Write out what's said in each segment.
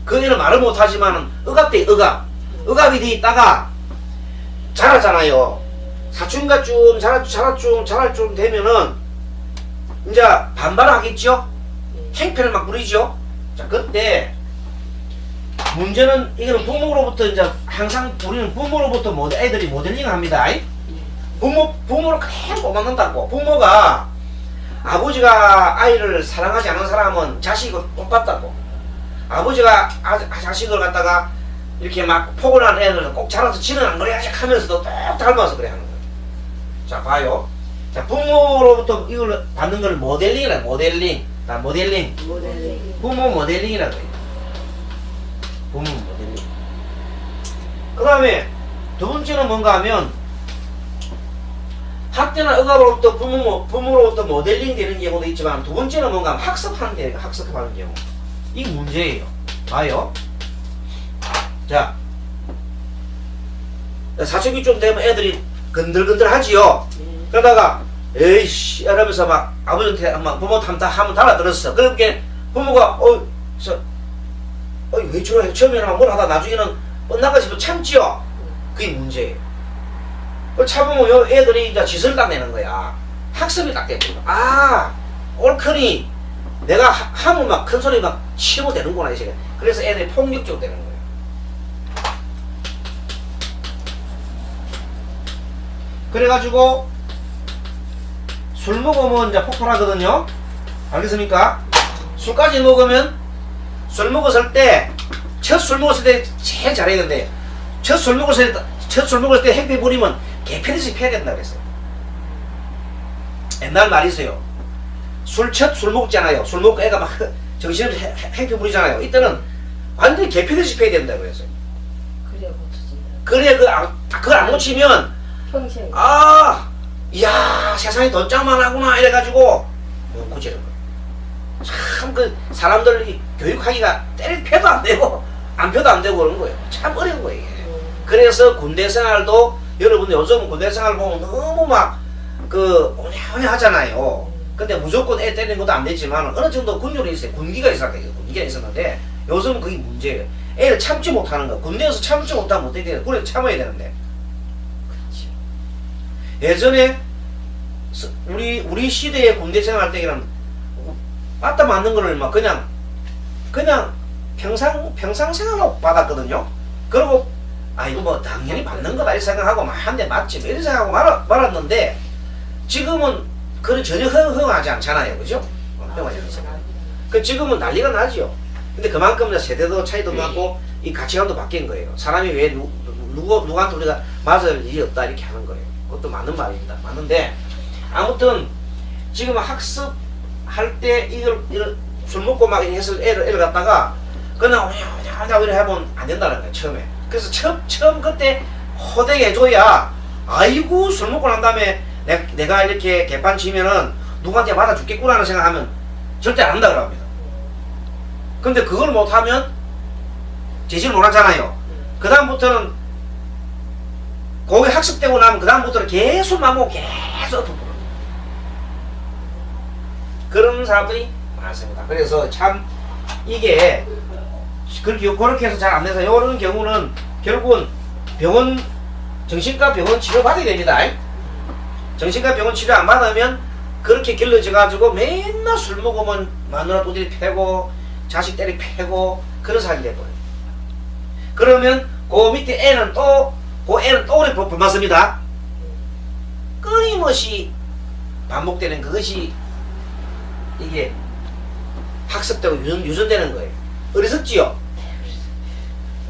그 애는 말을 못하지만 억압돼. 억압이 돼 있다가 자라잖아요. 사춘기가 좀 자랄 좀 되면은 이제 반발하겠죠. 행패를 막 부리죠. 자, 그때 문제는 이거는 부모로부터 이제 항상 우리는 부모로부터 애들이 모델링을 합니다. 부모를 그냥 못 만난다고. 부모가 아버지가 아이를 사랑하지 않은 사람은 자식을 못 봤다고. 아버지가 자식을 갖다가 이렇게 막 포근한 애를 꼭 자라서 지는 안 그래야지 하면서도 똑 닮아서 그래 하는 거예요. 자, 봐요. 자, 부모로부터 이걸 받는 걸 모델링이라. 모델링. 부모 모델링이라고 해요. 부모 모델링. 그 다음에 두 번째는 뭔가 하면 학대나 억압으로부터 부모로부터 모델링 되는 경우도 있지만 두 번째는 뭔가 학습하는 경우. 이게 문제예요. 봐요. 자, 사춘기 좀 되면 애들이 건들건들 하지요. 그러다가 에이씨 이러면서 막 아버지한테 막 부모한테 하면 달아들었어. 그렇게 부모가 왜 저래? 처음에는 뭘 하다 나중에는 엇나가 싶어 참지요. 그게 문제예요. 그걸 참으면 애들이 이제 짓을 딱 내는 거야. 학습이 딱 되는 거야. 아, 옳거니 내가 하면 막 큰 소리 막 치고 되는구나 이제. 그래서 애들이 폭력적으로 되는 거예요. 그래가지고 술 먹으면 이제 폭발하거든요. 알겠습니까? 술까지 먹으면 술 먹었을 때 첫 술 먹었을 때 제일 잘해야 되는데 첫 술 먹었을 때 행패 부리면 개패듯이 패야 된다 그랬어요. 옛날 말이 있어요. 첫 술 먹잖아요. 술 먹고 애가 막 정신없이 행패 부리잖아요. 이때는 완전히 개패듯이 패야 된다 그랬어요. 그래야 고쳐진다. 그래 그걸 안 고치면 평생. 이야 세상에 돈 짱만하구나 이래가지고 못 고치는 거예요. 참 그 사람들 교육하기가 때릴 패도 안 되고 안 펴도 안 되고 그런 거예요. 참 어려운 거예요. 이게. 그래서 군대 생활도 여러분 요즘 군대 생활 보면 너무 막 오냐오냐 하잖아요. 근데 무조건 애 때리는 것도 안 되지만 어느 정도 군율이 있어요. 군기가 있었는데 요즘은 그게 문제예요. 애를 참지 못하는 거. 군대에서 참지 못하면 어떻게 돼요? 그래 참아야 되는데. 그렇죠. 예전에 우리 시대의 군대 생활 때는 맞다 맞는 거를 막 그냥 평상 생활로 받았거든요. 그리고 이거 뭐 당연히 받는 거다 이 생각하고 막 한 대 맞지 이런 생각하고 말았는데 지금은 그런 전혀 허용하지 않잖아요. 그죠? 허용하지 않잖아요. 그 지금은 난리가 나죠. 근데 그만큼 세대도 차이도 나고 이 가치관도 바뀐 거예요. 사람이 왜 누구한테 우리가 맞을 일이 없다 이렇게 하는 거예요. 그것도 맞는 말입니다. 맞는데 아무튼 지금 학습할 때 이걸 술 먹고 막 해서 애를 갖다가 그냥 오냐 이래 하면 안 된다는 거예요. 처음에. 그래서 처음 그때 호되게 해줘야 아이고 술 먹고 난 다음에 내가 이렇게 개판 치면은 누구한테 맞아 죽겠구나 하는 생각하면 절대 안 한다 그럽니다. 근데 그걸 못하면 제지를 못하잖아요. 그 다음부터는 거기 학습되고 나면 그 다음부터는 계속 맘먹고 계속 엎어버려요. 그런 사람들이 많습니다. 그래서 참 이게 그렇게 해서 잘 안 돼서 이런 경우는 결국은 정신과 병원 치료 받아야 됩니다. 정신과 병원 치료 안 받으면 그렇게 길러져 가지고 맨날 술 먹으면 마누라 두드리 패고 자식 때리 패고 그런 사람이 돼버려요. 그러면 그 밑에 애는 또 오래 불맞습니다. 끊임없이 반복되는 그것이 이게 학습되고 유전되는 거예요. 어리석지요?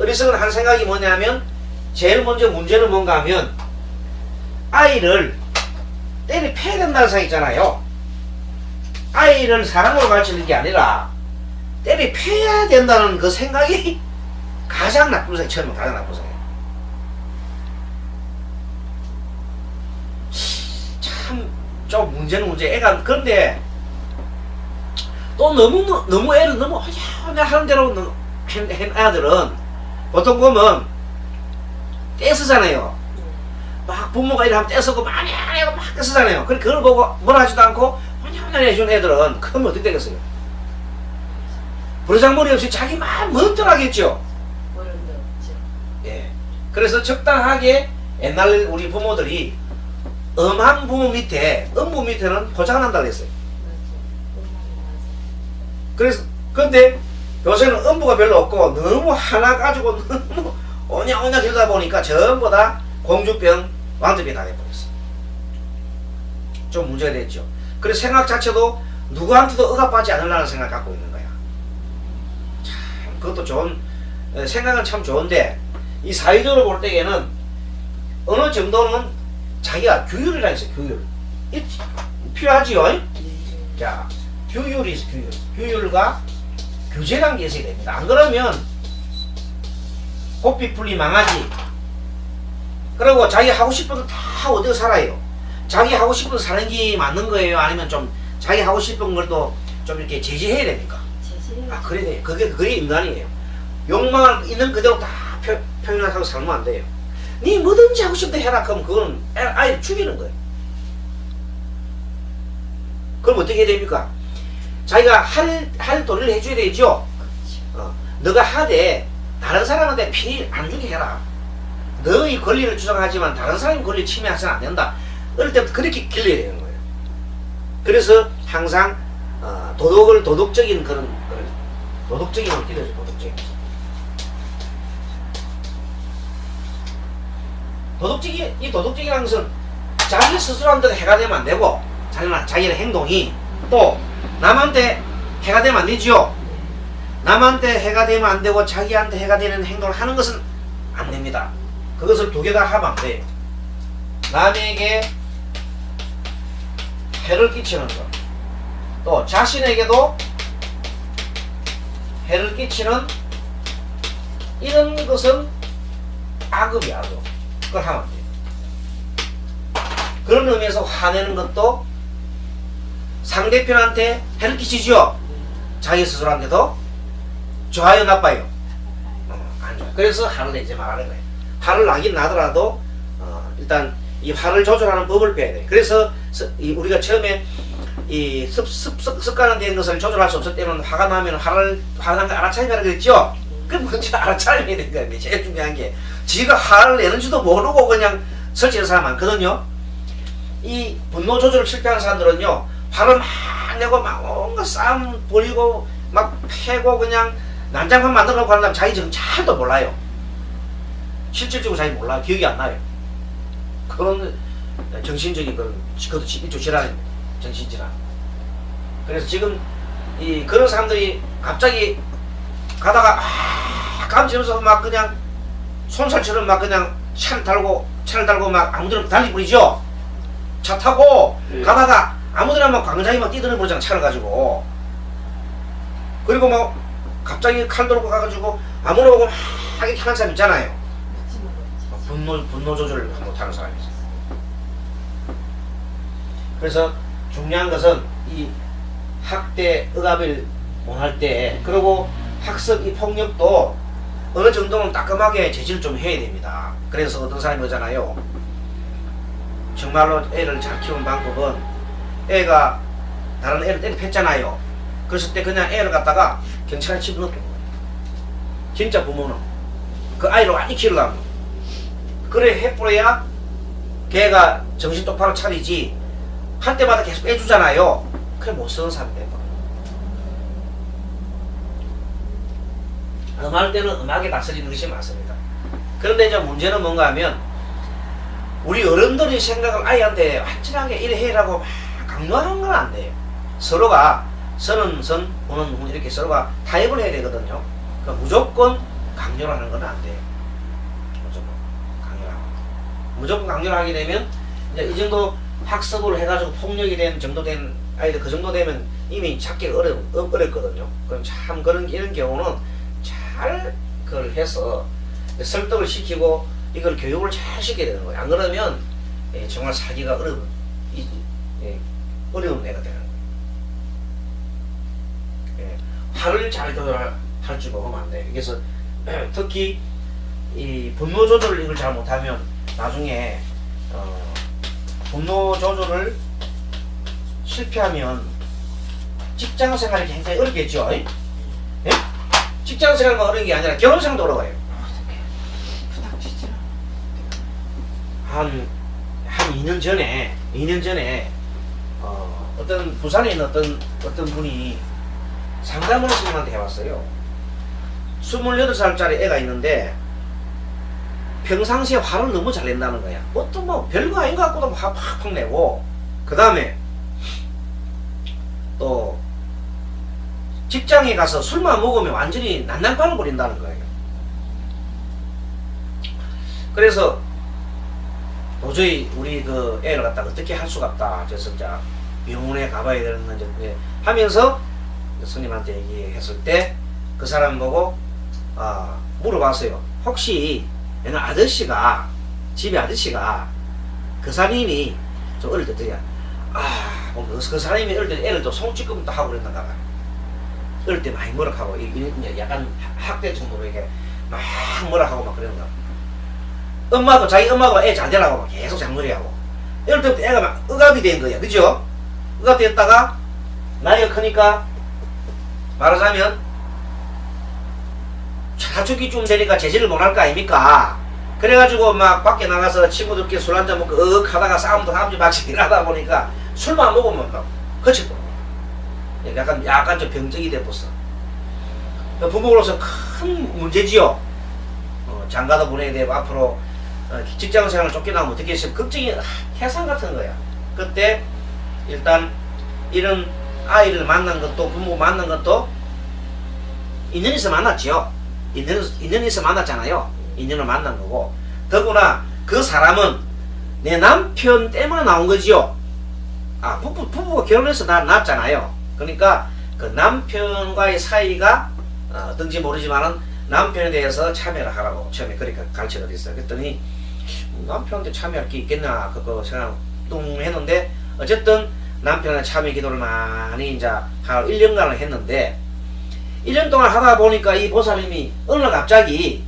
어리석은 한 생각이 뭐냐면 제일 먼저 문제는 뭔가 하면 아이를 때리 패야 된다는 생각 있잖아요. 아이를 사랑으로 가르치는 게 아니라 때리 패야 된다는 그 생각이 가장 나쁜 생각, 처음에 가장 나쁜 생각. 참 좀 문제는 애가 그런데 또 너무 애를 너무 하는 대로 한 아들은 보통 보면 떼쓰잖아요. 막 부모가 이러면 떼쓰고 많이 하고 막 떼쓰잖아요. 그걸 보고 뭐라 하지도 않고 혼자 해준 애들은 크면 어떻게 되겠어요? 버르장머리 없이 자기 만 멍들하겠죠. 모르는 데 없죠. 예. 그래서 적당하게 옛날 우리 부모들이 엄한 부모 밑에, 엄부 밑에는 포장을 한다고 했어요. 그래서, 근데 요새는 엄부가 별로 없고 너무 하나 가지고 너무 오냐오냐 들다 보니까 전부 다 공주병, 왕자병 다 돼버렸어. 좀 문제가 됐죠. 그래서 생각 자체도 누구한테도 억압받지 않으려는 생각을 갖고 있는 거야. 참, 그것도 좋은, 생각은 참 좋은데, 이 사회적으로 볼 때에는 어느 정도는 자기가 규율이라 있어요, 규율. 필요하지요? 자, 규율이 있어, 규율. 규율과 규제라는 게 있어야 됩니다. 안 그러면, 고삐풀리 망하지. 그리고 자기 하고 싶은 거 다 어디서 살아요. 자기 하고 싶은 거 사는 게 맞는 거예요? 아니면 좀 자기 하고 싶은 걸도 좀 이렇게 제지해야 됩니까? 아, 그래 돼. 그게 인간이에요. 욕망을 있는 그대로 다 표현하고 살면 안 돼요. 니 뭐든지 하고 싶다 해라. 그럼 그건 아예 죽이는 거예요. 그럼 어떻게 해야 됩니까? 자기가 할 도리를 해줘야 되죠. 너가 하되 다른 사람한테 피해 안 주게 해라. 너의 권리를 주장하지만 다른 사람의 권리를 침해해서는 안 된다. 어릴 때부터 그렇게 길러야 되는 거예요. 그래서 항상 도덕적인 그런 도덕적인 걸 길러줘. 이 도덕적이라는 것은 자기 스스로한테 해가 되면 안 되고 자기의 행동이 또 남한테 해가 되면 안 되죠. 남한테 해가 되면 안 되고 자기한테 해가 되는 행동을 하는 것은 안 됩니다. 그것을 두 개 다 하면 안 돼요. 남에게 해를 끼치는 것, 또 자신에게도 해를 끼치는 이런 것은 악업이야, 악업. 그걸 하면 안 돼요. 그런 의미에서 화내는 것도 상대편한테 해를 끼치죠. 자기 스스로한테도 좋아요, 나빠요? 안 좋아요. 그래서 화를 내지 말라는 거예요. 화를 나긴 나더라도 일단 이 화를 조절하는 법을 배워야 돼요. 그래서 우리가 처음에 이 습관화 된 것을 조절할 수 없을 때는 화가 나면 화난 걸 알아차리라 그랬죠? 그럼 먼저 알아차려야 되는 거예요. 제일 중요한 게. 지가 화를 내는지도 모르고 그냥 설치는 사람 많거든요. 이 분노 조절을 실패하는 사람들은요, 화를 막 내고 막 온갖 싸움 벌이고 막 패고 그냥 난장판 만들어 놓고 하는 사람 자기 정찰도 몰라요. 실질적으로 자기 몰라요. 기억이 안 나요. 그런 정신적인 그것도 일종 질환입니다. 정신질환. 그래서 지금 그런 사람들이 갑자기 가다가 감지면서 막 그냥 손살처럼 막 그냥 차를 달고 막 아무데나 달리버리죠. 차 타고 가다가 아무데나 막 광장에 막 뛰드는 버리잖아, 차를 가지고. 그리고 뭐 갑자기 칼 들고 가가지고 아무나 보고 막 이렇게 하는 사람 있잖아요. 분노 조절을 못하는 사람이 있어요. 그래서 중요한 것은 이 학대 억압을 못할 때, 그리고 학습 이 폭력도 어느 정도는 따끔하게 제지를 좀 해야 됩니다. 그래서 어떤 사람이 그러잖아요. 정말로 애를 잘 키우는 방법은 애가 다른 애를 때렸잖아요. 그랬을 때 그냥 애를 갖다가 경찰에 집어넣는 거예요. 진짜 부모는 그 아이를 많이 키우려면 그래 해뿌려야 걔가 정신 똑바로 차리지. 할 때마다 계속 빼주잖아요. 그래 못 쓰는 사람이 된다. 음할 때는 음악에 다스리는 것이 맞습니다. 그런데 이제 문제는 뭔가 하면 우리 어른들이 생각을 아이한테 완전하게 이래 해라고 막 강요하는 건 안 돼요. 서로가 선은 선, 분은 분 이렇게 서로가 타협을 해야 되거든요. 그러니까 무조건 강요를 하는 건 안 돼요. 무조건 강요를 하게 되면 이제 이 정도 학습을 해가지고 폭력이 된 정도 된 아이들 그 정도 되면 이미 찾기가 어렵거든요. 그럼 참 이런 경우는 잘 그걸 해서 설득을 시키고 이걸 교육을 잘 시켜야 되는 거예요. 안 그러면 정말 살기가 어려운 애가 되는 거예요. 화를 잘 조절할 줄 모르면 안 돼요. 그래서 특히 이 분노 조절을 이걸 잘 못하면 나중에 분노 조절을 실패하면 직장 생활이 굉장히 어렵겠죠. 예? 직장생활만 어려운 게 아니라 결혼생활도 어려워요. 어떻게 부닥치죠. 한 2년 전에 어떤 부산에 있는 어떤 분이 상담을 선생님한테 해봤어요. 28살짜리 애가 있는데 평상시에 화를 너무 잘 낸다는 거야. 어떤 뭐 별거 아닌 것 같고도 화 팍팍 내고, 그 다음에 또 직장에 가서 술만 먹으면 완전히 난장판을 부린다는 거예요. 그래서 도저히 우리 그 애를 갖다가 어떻게 할 수가 없다. 그래서 이제 병원에 가봐야 되는 이제 하면서 스님한테 얘기했을 때 그 사람 보고 물어봤어요. 혹시 얘는 아저씨가 집에 아저씨가 그 사람이 좀 어릴 때 어떠냐? 그 사람이 어릴 때 애를 또 송치금도 하고 그랬는가 봐. 어릴 때 많이 뭐라 하고 이제 약간 학대 정도로 이렇게 막 뭐라 하고 막 그러는가. 엄마도 자기 엄마가 애 잘 되라고 막 계속 장놀이하고. 어릴 때부터 애가 막 억압이 된 거야, 그죠? 억압 됐다가 나이가 크니까 말하자면 사춘기쯤 되니까 제지를 못 할 거 아닙니까? 그래가지고 막 밖에 나가서 친구들끼리 술 한잔 먹고 하다가 싸움도 하면서 막 일하다 보니까 술만 먹으면 막 거칠고 약간 좀 병적이 돼버렸어. 부모로서 큰 문제지요. 장가도 보내야 되고 앞으로 직장생활을 쫓겨나면 어떻게 했으면 걱정이 태산 같은 거야. 그때 일단 이런 아이를 만난 것도 부모 만난 것도 인연이 있어 만났지요. 인연이 있어 만났잖아요. 인연을 만난 거고, 더구나 그 사람은 내 남편 때문에 나온 거지요. 부부가 결혼해서 낳았잖아요. 그러니까 그 남편과의 사이가 어떤지 모르지만은 남편에 대해서 참여를 하라고 처음에 그렇게 가르쳐 드렸어요. 그랬더니 남편한테 참여할 게 있겠나 그거 생각 뚱 했는데, 어쨌든 남편의 참여 기도를 많이 이제 하루 1년간을 했는데, 1년 동안 하다 보니까 이 보살님이 어느 날 갑자기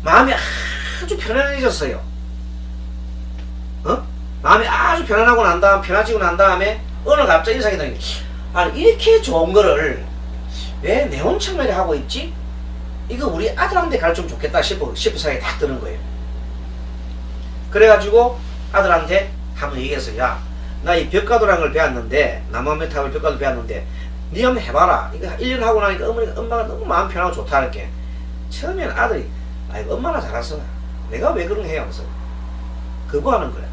마음이 아주 편안해졌어요. 마음이 아주 편안해지고 난 다음에 어느 날 갑자기 인상이 드는 게, 이렇게 좋은 거를 왜 내 혼자만 하고 있지? 이거 우리 아들한테 가르치면 좋겠다 싶어 생각이 딱 드는 거예요. 그래가지고 아들한테 한번 얘기해서, 야, 나 이 벽가도라는 걸 배웠는데, 남한메탑을 벽가도 배웠는데 니 한번 해봐라. 이거 1년 하고 나니까 엄마가 너무 마음 편하고 좋다 이렇게. 처음에는 아들이 아이고 엄마나 잘했어, 내가 왜 그런 거 해요 하면서 거부하는 거야.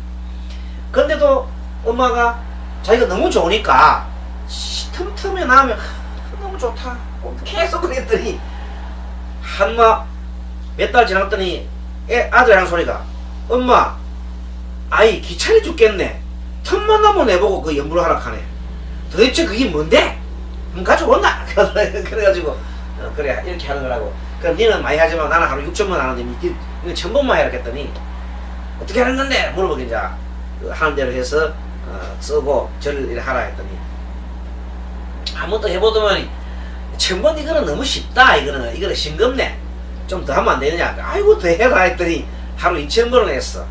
근데도 엄마가 자기가 너무 좋으니까 틈틈에 나오면 너무 좋다 계속 그랬더니 몇 달 지났더니 아들이 하는 소리가, 엄마 아이 귀찮아 죽겠네, 틈만 나면 내보고 그 연구를 하라 하네. 도대체 그게 뭔데? 가져온다. 그래가지고 그래 이렇게 하는 거라고. 그럼 니는 많이 하지만 나는 하루 6천번 하는데 이거 1000번만 해라 했더니, 어떻게 하는 건데? 물어보긴 이제 하는 대로 해서 쓰고 절을 하라 했더니, 한 번 더 해보더니 1000번 이거는 너무 쉽다, 이거는 싱겁네, 좀 더 하면 안 되느냐. 아이고 더 해라 했더니 하루 2000번을 했어.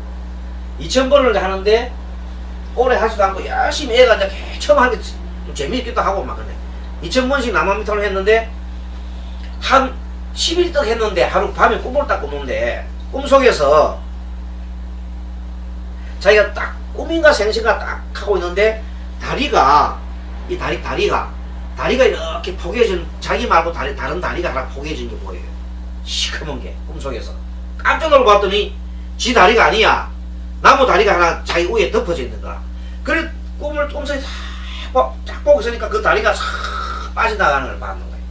2000번을 하는데 오래 하지도 않고 열심히 애가 이제 처음 하는 게 좀 재미있기도 하고 막 그래. 2000번씩 남한미터를 했는데 한 10일 떡 했는데 하루 밤에 꿈을 딱 꾸는데, 꿈속에서 자기가 딱 꿈인가 생신가 딱 하고 있는데 다리가 이렇게 포개진, 자기 말고 다른 다리가 하나 포개진 게 보여요. 시커먼 게 꿈속에서. 깜짝 놀고 봤더니 지 다리가 아니야. 나무 다리가 하나 자기 위에 덮어져 있는 거야. 그래 꿈속에 쫙 보고 있으니까 그 다리가 싹 빠져나가는 걸 봤는 거예요.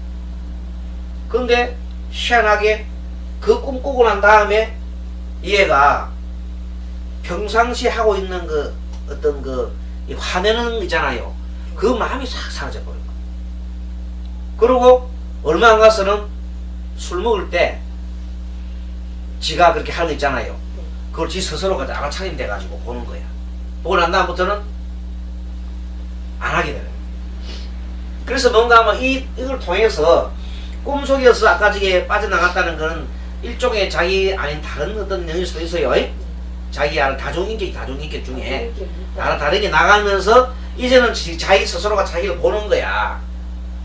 그런데 희한하게 그 꿈 꾸고 난 다음에 얘가 평상시 하고 있는 그 어떤 이 화내는 거 있잖아요. 그 마음이 싹 사라져버린 거예요. 그리고 얼마 안 가서는 술 먹을 때 지가 그렇게 하는 거 있잖아요. 그걸 지 스스로가 알아차림 돼가지고 보는 거야. 보고 난 다음부터는 안 하게 되는 거예요. 그래서 뭔가 아마 이걸 통해서 꿈속에서 아까 저게 빠져나갔다는 거는 일종의 자기 아닌 다른 어떤 영일 수도 있어요. 자기 아는 다중인격 중에 다르게 나가면서 이제는 자기 스스로가 자기를 보는 거야.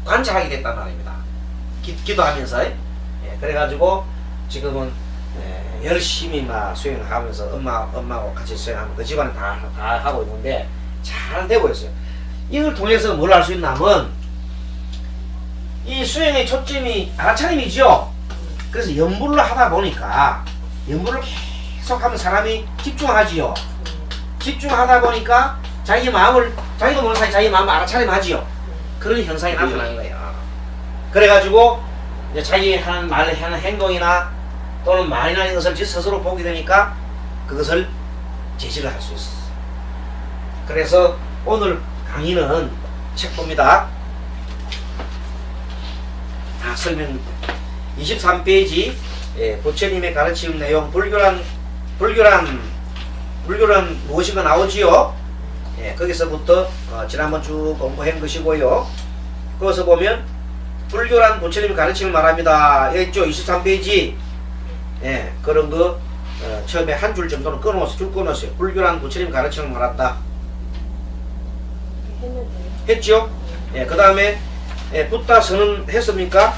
관찰하게 됐단 말입니다. 기도하면서 그래가지고 지금은 열심히 막 수행하면서 엄마하고 같이 수행하면 그 집안에 다 하고 있는데 잘 되고 있어요. 이걸 통해서 뭘 할 수 있냐면 이 수행의 초점이 알아차림이죠. 그래서 연불을 하다 보니까 연불을 계속하면 사람이 집중하지요. 집중하다 보니까 자기 마음을 자기도 모르는 사이 자기 마음을 알아차림하지요. 그런 현상이 나타나는 거예요. 그래가지고 이제 자기 하는 말 하는 행동이나 또는 말이나 이런 것을 스스로 보게 되니까 그것을 제지를 할 수 있어. 그래서 오늘 강의는 책 봅니다. 설명 23페이지 부처님의 가르침 내용 불교란 무엇인가 나오지요. 거기서부터 지난번 쭉 공부한 것이고요. 거기서 보면 불교란 부처님의 가르침을 말합니다. 여기 있죠. 23페이지 그런 거 처음에 한 줄 정도는 끊어놨어요. 불교란 부처님 가르침을 말한다. 했죠? 그 다음에 붓다 선언했습니까?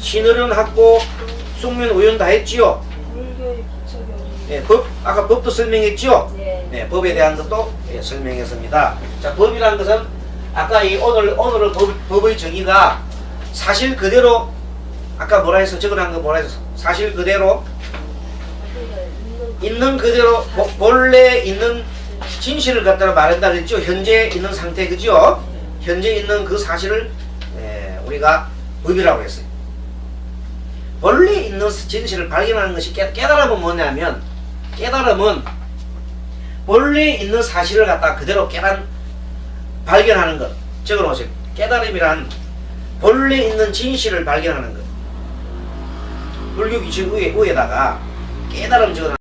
신의련 학고 숙면 우연 다 했지요? 불교의 기초교리. 아까 법도 설명했지요? 네. 법에 대한 것도 설명했습니다. 자, 법이라는 것은 아까 오늘의 법의 정의가 사실 그대로 아까 뭐라 해서 적어놓은 거 뭐라 해서 사실 그대로 있는 그대로 본래 있는 진실을 갖다가 말한다 그랬죠. 현재 있는 상태 그죠? 현재 있는 그 사실을 우리가 법이라고 했어요. 본래 있는 진실을 발견하는 것이 깨달음은 뭐냐면 깨달음은 본래 있는 사실을 갖다가 그대로 발견하는 것. 적어놓으세요. 깨달음이란 본래 있는 진실을 발견하는 것. 불교 기준 위에다가 깨달음 적어놓으세요.